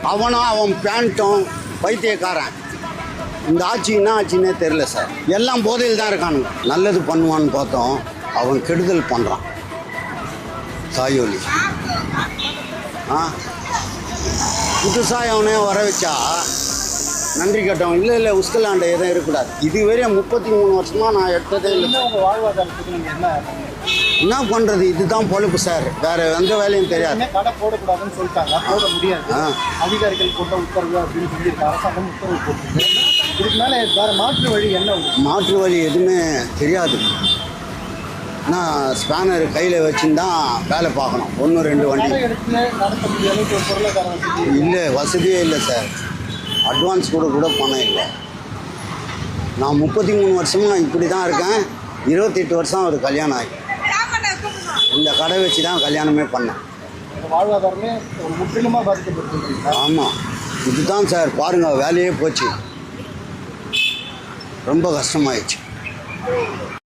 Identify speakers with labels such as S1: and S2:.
S1: அவனும் அவன் பேண்ட்டும் பைத்தியக்காரன். இந்த ஆட்சி என்ன ஆட்சின்னே தெரில சார். எல்லாம் போதையில் தான் இருக்கானுங்க. நல்லது பண்ணுவான்னு பார்த்தோம், அவன் கெடுதல் பண்ணுறான். தாயோலி புதுசாக அவனே வர வச்சா நன்றி கட்டவன். இல்லை உஸ்கலாண்ட எதுவும் இருக்கக்கூடாது. இதுவரை 33 வருஷமாக நான் எடுத்ததே இல்லை.
S2: உங்கள் வாழ்வாதாரத்துக்கு நீங்கள்
S1: என்ன பண்ணுறது? இதுதான் பொழுப்பு சார், வேறு எந்த வேலையும் தெரியாது.
S2: கடை போடக்கூடாதுன்னு சொல்லிட்டாங்க, போட முடியாது. அதிகாரிகள் போட்ட உத்தரவு அப்படின்னு சொல்லியிருக்கு, அரசாங்கம் உத்தரவு போட்டு. இதுக்கு மேலே வேறு மாற்று வழி என்ன? மாற்று
S1: வழி எதுவுமே தெரியாது. நான் ஸ்பேனர் கையில் வச்சுருந்தான் வேலை பார்க்கணும். 1-2 வண்டி
S2: நடத்த முடிய அளவுக்கு ஒரு பொருளாதார
S1: இல்லை, வசதியே இல்லை சார். அட்வான்ஸ் கூட பணம் இல்லை. நான் 33 வருஷமும் நான் இப்படி தான் இருக்கேன். 28 வருஷம் ஒரு கல்யாணம் ஆகி இந்த கடை வச்சு தான் கல்யாணமே பண்ணேன்.
S2: வாழ்வாதாரமே முற்றிலுமாக பாதிக்கப்பட்டு.
S1: ஆமாம், இதுதான் சார். பாருங்கள், வேலையே போச்சு, ரொம்ப கஷ்டமாயிடுச்சு.